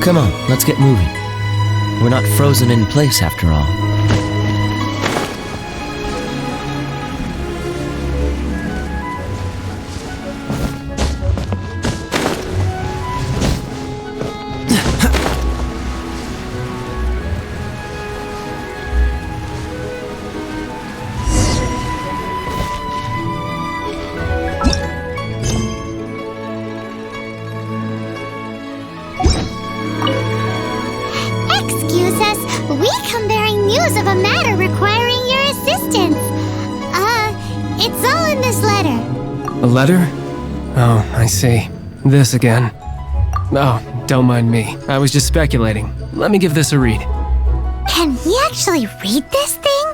Come on, let's get moving. We're not frozen in place after all. Of a matter requiring your assistance. It's all in this letter. A letter? Oh, I see. This again. Oh, don't mind me. I was just speculating. Let me give this a read. Can we actually read this thing?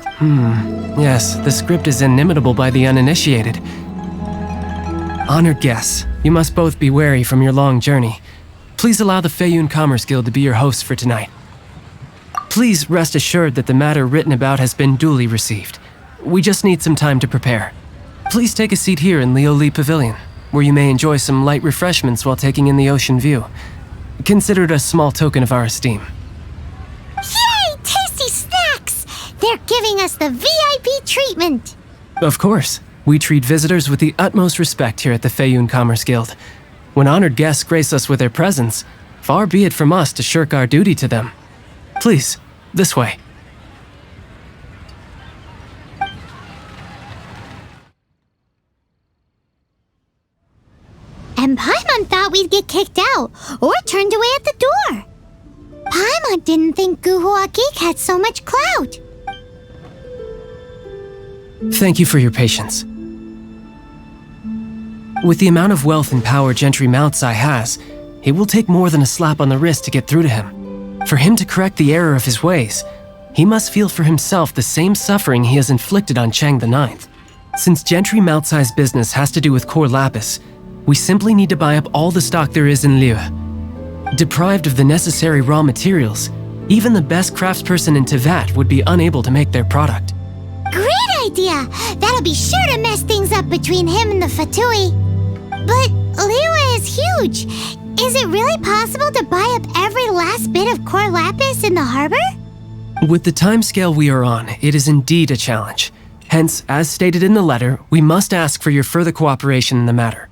Yes, the script is inimitable by the uninitiated. Honored guests, you must both be wary from your long journey. Please allow the Feiyun Commerce Guild to be your hosts for tonight. Please rest assured that the matter written about has been duly received. We just need some time to prepare. Please take a seat here in Liyue Pavilion, where you may enjoy some light refreshments while taking in the ocean view. Consider it a small token of our esteem. Yay! Tasty snacks! They're giving us the VIP treatment! Of course. We treat visitors with the utmost respect here at the Feiyun Commerce Guild. When honored guests grace us with their presence, far be it from us to shirk our duty to them. Please, this way. And Paimon thought we'd get kicked out, or turned away at the door. Paimon didn't think Guhua Geek had so much clout. Thank you for your patience. With the amount of wealth and power Gentry Moutsai has, it will take more than a slap on the wrist to get through to him. For him to correct the error of his ways, he must feel for himself the same suffering he has inflicted on Chang the Ninth. Since Gentry Moutsai's business has to do with core lapis, we simply need to buy up all the stock there is in Liyue. Deprived of the necessary raw materials, even the best craftsperson in Tevat would be unable to make their product. Great idea! That'll be sure to mess things up between him and the Fatui. But Liyue is huge. Is it really possible to buy up every last bit of core lapis in the harbor? With the timescale we are on, it is indeed a challenge. Hence, as stated in the letter, we must ask for your further cooperation in the matter.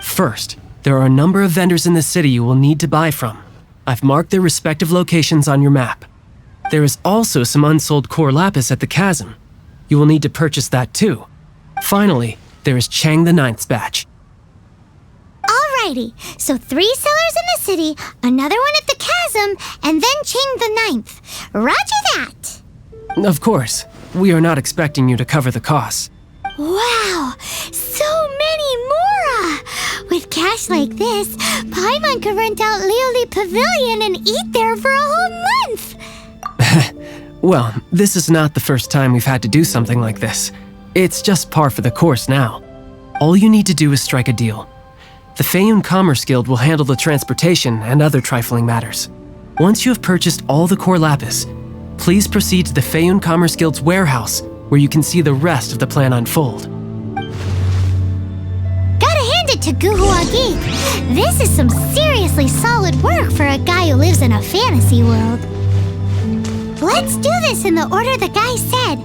First, there are a number of vendors in the city you will need to buy from. I've marked their respective locations on your map. There is also some unsold core lapis at the chasm. You will need to purchase that too. Finally, there is Chang the Ninth's batch. Alrighty, so 3 sellers in the city, another one at the chasm, and then Chang the Ninth. Roger that! Of course, we are not expecting you to cover the costs. Wow, so many mora! With cash like this, Paimon could rent out Liyue Pavilion and eat there for a whole month! Well, this is not the first time we've had to do something like this. It's just par for the course now. All you need to do is strike a deal. The Feiyun Commerce Guild will handle the transportation and other trifling matters. Once you have purchased all the core lapis, please proceed to the Feiyun Commerce Guild's warehouse, where you can see the rest of the plan unfold. Gotta hand it to Guhua Geek. This is some seriously solid work for a guy who lives in a fantasy world. Let's do this in the order the guy said.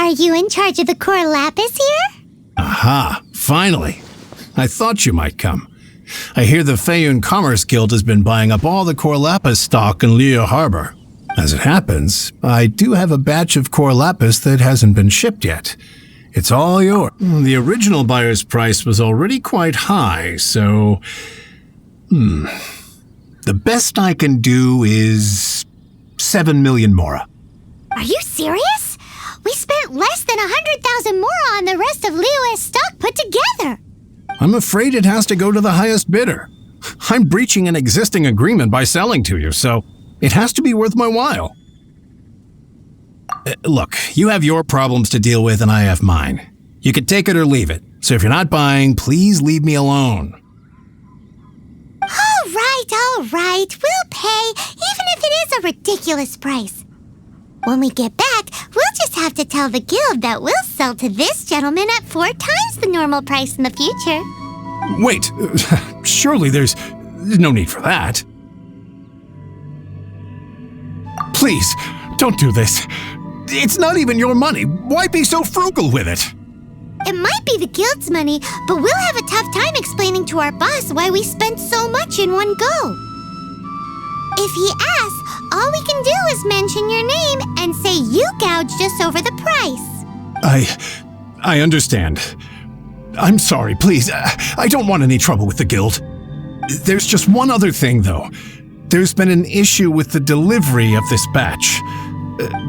Are you in charge of the core lapis here? Aha, finally. I thought you might come. I hear the Feiyun Commerce Guild has been buying up all the core lapis stock in Liyue Harbor. As it happens, I do have a batch of core lapis that hasn't been shipped yet. It's all yours. The original buyer's price was already quite high, so... The best I can do is 7 million mora. Are you serious? We spent less than 100,000 mora on the rest of Liyue's stock put together. I'm afraid it has to go to the highest bidder. I'm breaching an existing agreement by selling to you, so it has to be worth my while. Look, you have your problems to deal with and I have mine. You can take it or leave it, so if you're not buying, please leave me alone. All right. We'll pay, even if it is a ridiculous price. When we get back, we'll just have to tell the guild that we'll sell to this gentleman at 4 times the normal price in the future. Wait, surely there's no need for that. Please, don't do this. It's not even your money. Why be so frugal with it? It might be the guild's money, but we'll have a tough time explaining to our boss why we spent so much in one go. If he asks, all we can do is mention your name and say you gouged us over the price. I understand. I'm sorry, please. I don't want any trouble with the guild. There's just one other thing, though. There's been an issue with the delivery of this batch.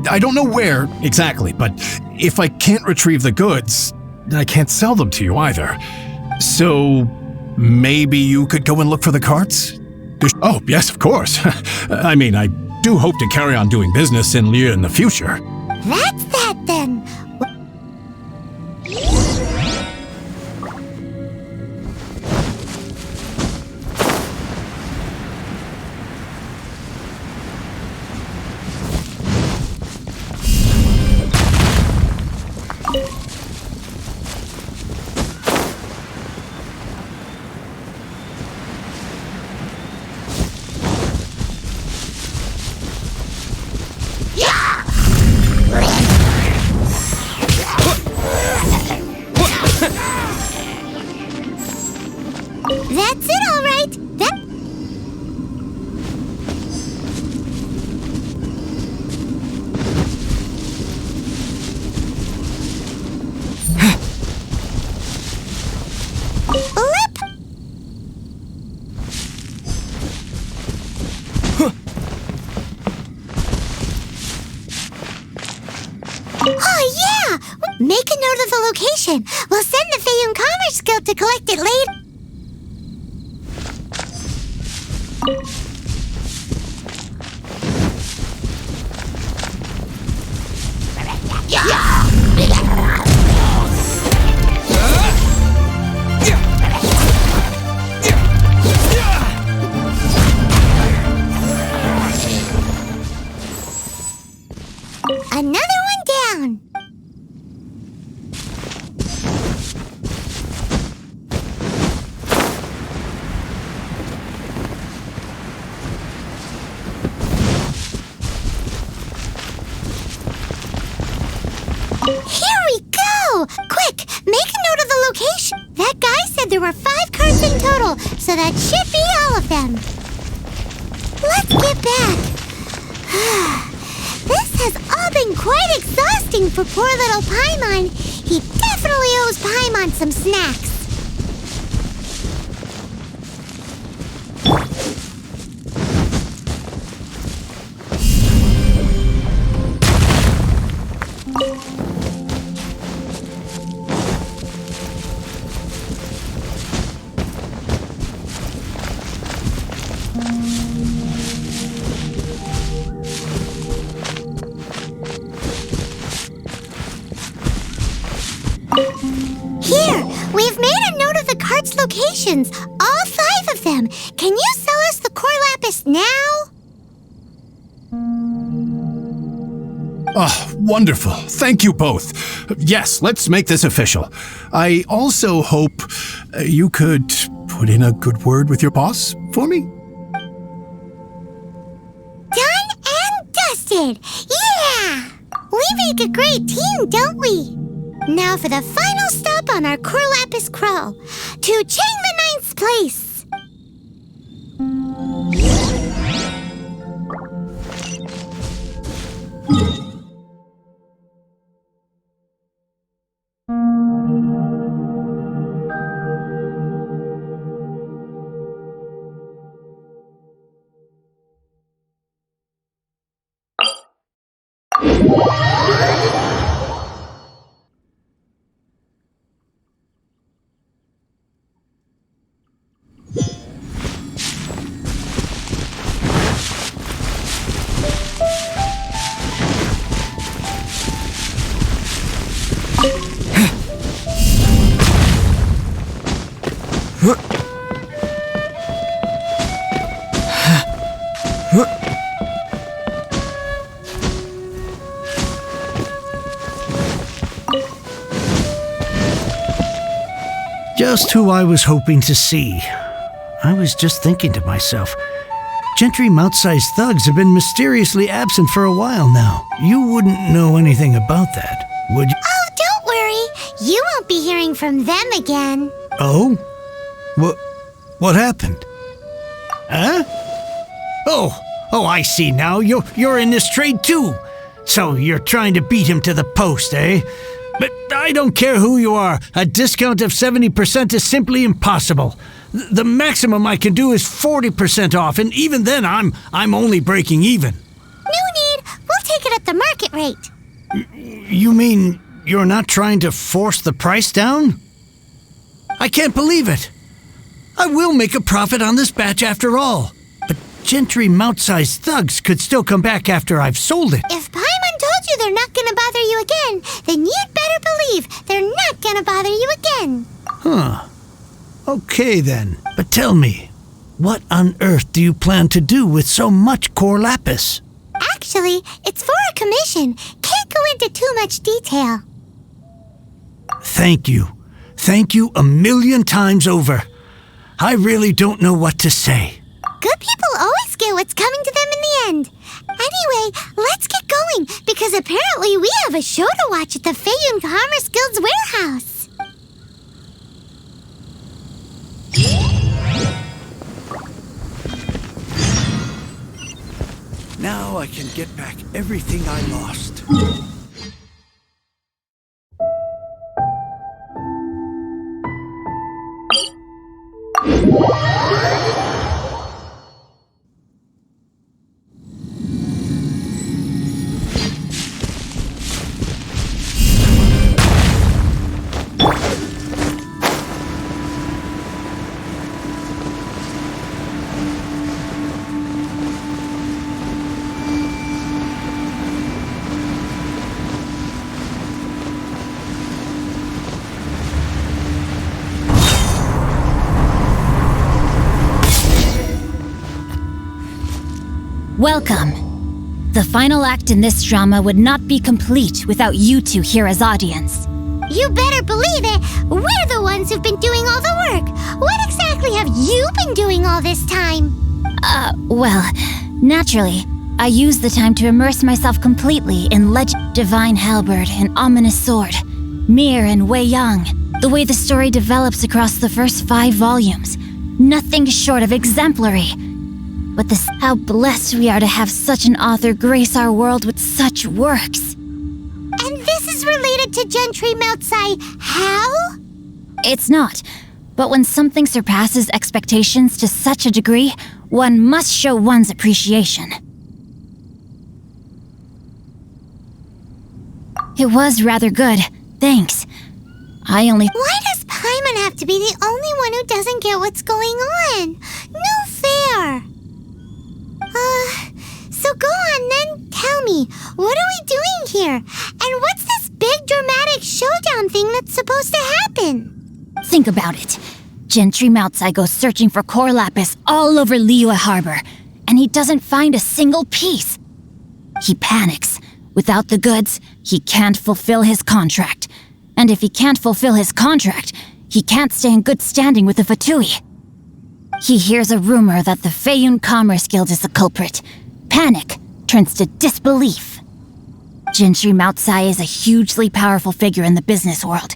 I don't know where exactly, but if I can't retrieve the goods, I can't sell them to you either. So maybe you could go and look for the carts? Oh, yes, of course. I mean, I do hope to carry on doing business in Liyue in the future. That's that then. That's it, all right. Oh, yeah! Make a note of the location. We'll send the Feiyun Commerce Guild to collect it later. Another one down. Here we go! Quick, make a note of the location. That guy said there were 5 carts in total, so that should be all of them. Let's get back. This has all been quite exhausting for poor little Paimon. He definitely owes Paimon some snacks. Here, we've made a note of the cart's locations, all 5 of them. Can you sell us the core lapis now? Oh, wonderful. Thank you both. Yes, let's make this official. I also hope you could put in a good word with your boss for me. Done and dusted. Yeah! We make a great team, don't we? Now for the final stop on our Corlapis crawl, to Chang the Ninth's place. Just who I was hoping to see. I was just thinking to myself, Gentry mouth-sized thugs have been mysteriously absent for a while now. You wouldn't know anything about that, would you? Oh, don't worry. You won't be hearing from them again. Oh? What happened? Huh? Oh, I see now. You're in this trade too. So you're trying to beat him to the post, eh? But I don't care who you are. A discount of 70% is simply impossible. The maximum I can do is 40% off, and even then I'm only breaking even. No need. We'll take it at the market rate. You mean you're not trying to force the price down? I can't believe it. I will make a profit on this batch after all. But Gentry mouth-sized thugs could still come back after I've sold it. If Paimon told you they're not gonna bother you again, then you'd better believe they're not gonna bother you again. Huh. Okay then. But tell me, what on earth do you plan to do with so much core lapis? Actually, it's for a commission. Can't go into too much detail. Thank you. Thank you a million times over. I really don't know what to say. Good people always get what's coming to them in the end. Anyway, let's get going, because apparently we have a show to watch at the Feiyun Commerce Guild's warehouse. Now I can get back everything I lost. Welcome. The final act in this drama would not be complete without you two here as audience. You better believe it. We're the ones who've been doing all the work. What exactly have you been doing all this time? Well, naturally, I used the time to immerse myself completely in Legend, Divine Halberd, and Ominous Sword, Mir and Wei Yang. The way the story develops across the first 5 volumes, nothing short of exemplary. But how blessed we are to have such an author grace our world with such works. And this is related to Gentry Moutsai how? It's not. But when something surpasses expectations to such a degree, one must show one's appreciation. It was rather good, thanks. Why does Paimon have to be the only one who doesn't get what's going on? No fair. So go on then, tell me, what are we doing here? And what's this big dramatic showdown thing that's supposed to happen? Think about it. Gentry Moutsai goes searching for core lapis all over Liyue Harbor, and he doesn't find a single piece. He panics. Without the goods, he can't fulfill his contract. And if he can't fulfill his contract, he can't stay in good standing with the Fatui. He hears a rumor that the Feiyun Commerce Guild is the culprit. Panic turns to disbelief. Gentry Moutsai is a hugely powerful figure in the business world.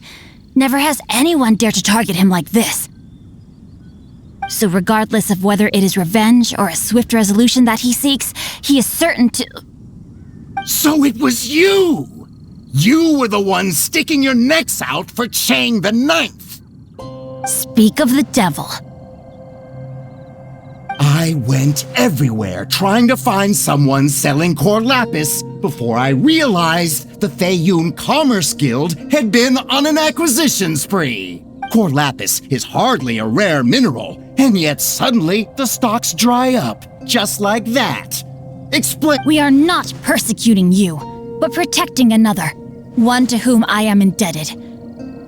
Never has anyone dared to target him like this. So regardless of whether it is revenge or a swift resolution that he seeks, he is certain to... So it was you! You were the one sticking your necks out for Chang the Ninth! Speak of the devil. I went everywhere trying to find someone selling core lapis before I realized the Feiyun Commerce Guild had been on an acquisition spree. Core lapis is hardly a rare mineral, and yet suddenly the stocks dry up, just like that. Explain. We are not persecuting you, but protecting another, one to whom I am indebted.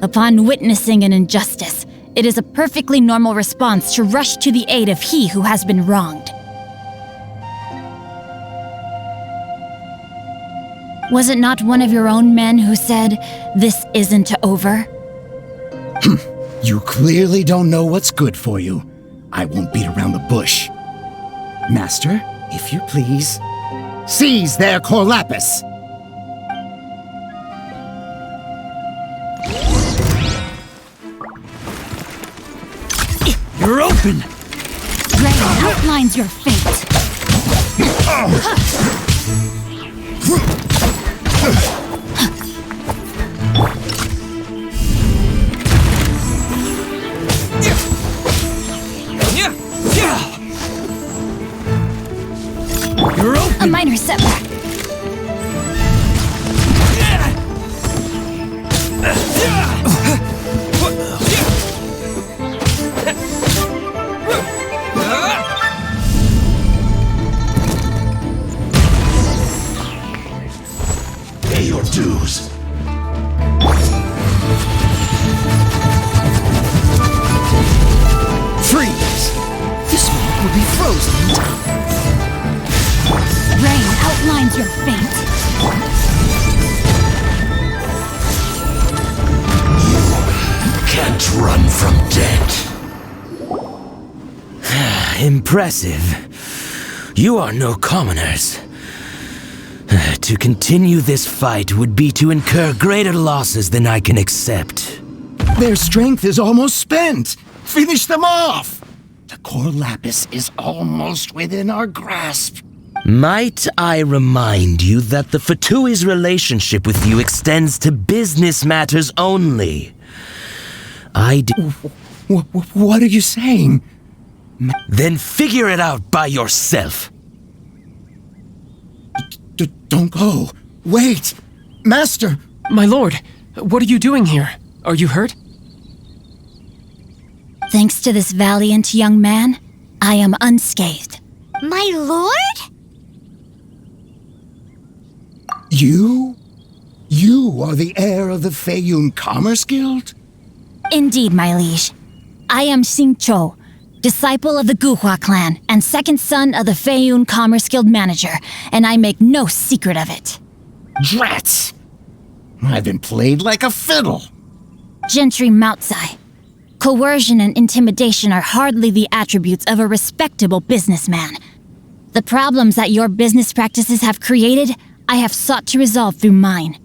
Upon witnessing an injustice, it is a perfectly normal response to rush to the aid of he who has been wronged. Was it not one of your own men who said, "This isn't over"? You clearly don't know what's good for you. I won't beat around the bush. Master, if you please, seize their core lapis. You're open! Rain outlines your fate. You're open! A minor setback. Pay your dues. Freeze! This one will be frozen in time. Rain outlines your fate. Can't run from death. Impressive. You are no commoners. To continue this fight would be to incur greater losses than I can accept. Their strength is almost spent. Finish them off. The core lapis is almost within our grasp. Might I remind you that the Fatui's relationship with you extends to business matters only? What are you saying? Then figure it out by yourself. Don't go. Wait. Master. My lord, what are you doing here? Are you hurt? Thanks to this valiant young man, I am unscathed. My lord? You? You are the heir of the Feiyun Commerce Guild? Indeed, my liege. I am Xingqiu, disciple of the Guhua clan and second son of the Feiyun Commerce Guild manager, and I make no secret of it. Drats! I've been played like a fiddle. Gentry Moutsai. Coercion and intimidation are hardly the attributes of a respectable businessman. The problems that your business practices have created, I have sought to resolve through mine.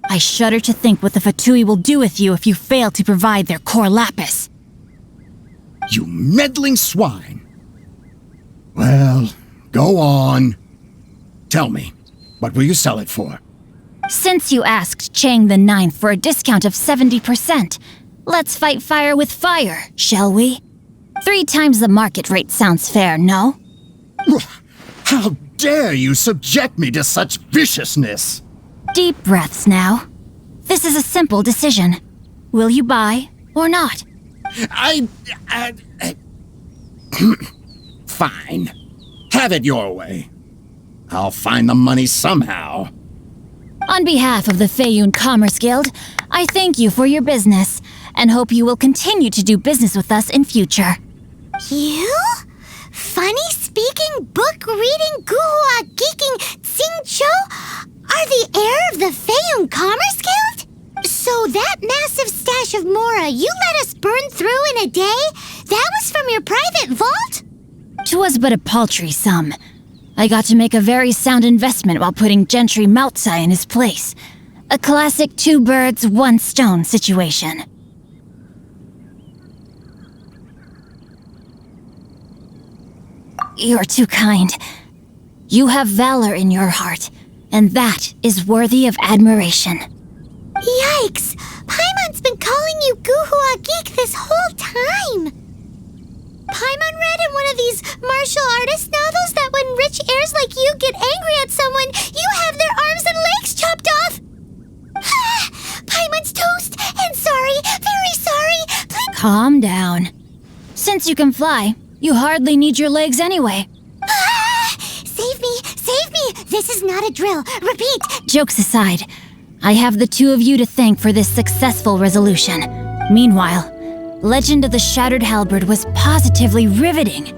I shudder to think what the Fatui will do with you if you fail to provide their core lapis. You meddling swine. Well, go on. Tell me, what will you sell it for? Since you asked Chang the Ninth for a discount of 70%, let's fight fire with fire, shall we? 3 times the market rate sounds fair, no? How dare you subject me to such viciousness? Deep breaths now. This is a simple decision. Will you buy or not? Fine. Have it your way. I'll find the money somehow. On behalf of the Feiyun Commerce Guild, I thank you for your business and hope you will continue to do business with us in future. You? Funny-speaking, book-reading, guhua geeking Xingqiu are the heir of the Feiyun Commerce Guild? So that massive stash of Mora you let us burn through in a day, that was from your private vault? 'Twas but a paltry sum. I got to make a very sound investment while putting Gentry Maltsai in his place. A classic 2 birds, 1 stone situation. You're too kind. You have valor in your heart, and that is worthy of admiration. Yikes! Paimon's been calling you Guhua Geek this whole time! Paimon read in one of these martial artist novels that when rich heirs like you get angry at someone, you have their arms and legs chopped off! Paimon's toast, and sorry, very sorry, please— Calm down. Since you can fly, you hardly need your legs anyway. Save me! Save me! This is not a drill. Repeat! Jokes aside, I have the 2 of you to thank for this successful resolution. Meanwhile, Legend of the Shattered Halberd was positively riveting.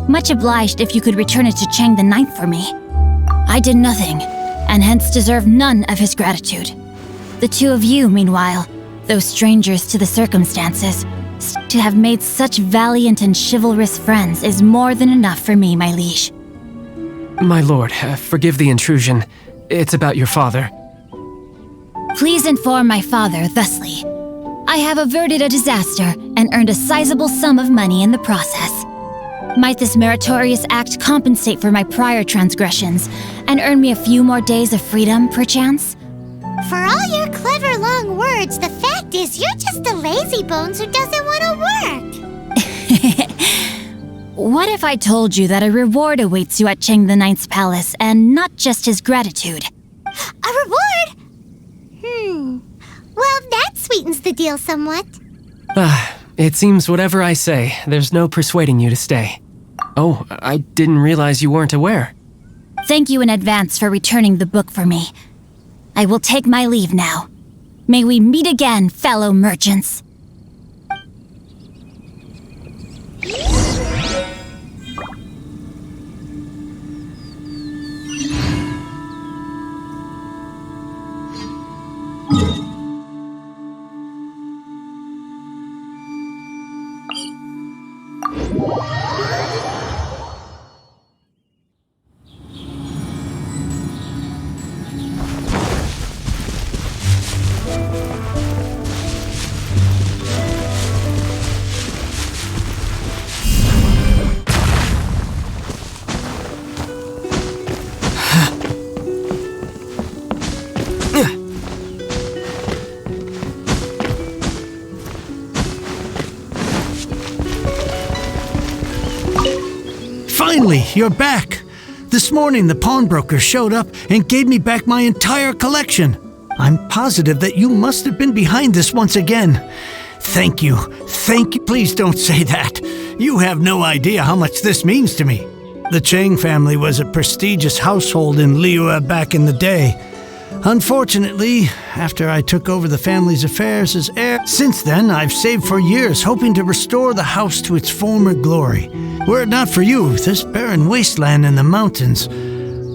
Much obliged if you could return it to Chang the Ninth for me. I did nothing, and hence deserve none of his gratitude. The 2 of you, meanwhile, though strangers to the circumstances, to have made such valiant and chivalrous friends is more than enough for me, my liege. My lord, forgive the intrusion. It's about your father. Please inform my father thusly. I have averted a disaster and earned a sizable sum of money in the process. Might this meritorious act compensate for my prior transgressions and earn me a few more days of freedom, perchance? For all your clever long words, the fact is you're just a lazy bones who doesn't want to work. What if I told you that a reward awaits you at Chang the Ninth's palace, and not just his gratitude? A reward? Well, that sweetens the deal somewhat. It seems whatever I say, there's no persuading you to stay. Oh, I didn't realize you weren't aware. Thank you in advance for returning the book for me. I will take my leave now. May we meet again, fellow merchants. Finally, you're back. This morning, the pawnbroker showed up and gave me back my entire collection. I'm positive that you must have been behind this once again. Thank you. Thank you. Please don't say that. You have no idea how much this means to me. The Chang family was a prestigious household in Liyue back in the day. Unfortunately, after I took over the family's affairs as heir, since then I've saved for years hoping to restore the house to its former glory. Were it not for you, this barren wasteland in the mountains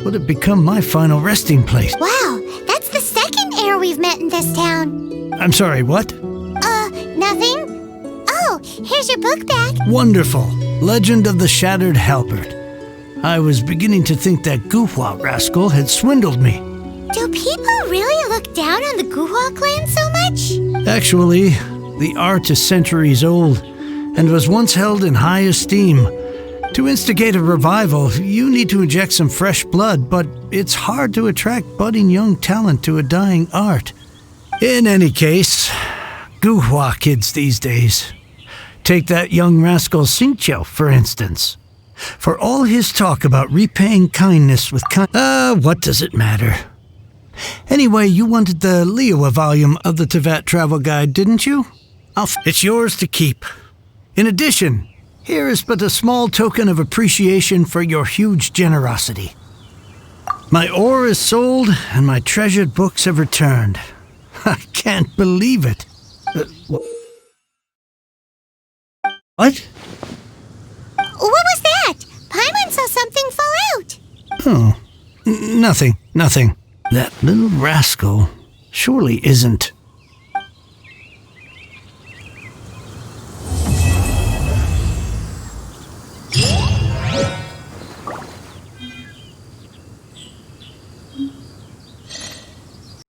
would have become my final resting place. Wow, that's the second heir we've met in this town. I'm sorry, what? Nothing? Oh, here's your book back. Wonderful. Legend of the Shattered Halberd. I was beginning to think that Guhua rascal had swindled me. Do people really look down on the Guhua clan so much? Actually, the art is centuries old and was once held in high esteem. To instigate a revival, you need to inject some fresh blood, but it's hard to attract budding young talent to a dying art. In any case, Guhua kids these days. Take that young rascal Xingqiu, for instance. For all his talk about repaying kindness with what does it matter? Anyway, you wanted the Liyue volume of the Tevat travel guide, didn't you? It's yours to keep. In addition, here is but a small token of appreciation for your huge generosity. My ore is sold, and my treasured books have returned. I can't believe it. What? What was that? Paimon saw something fall out. Oh, nothing. That little rascal surely isn't.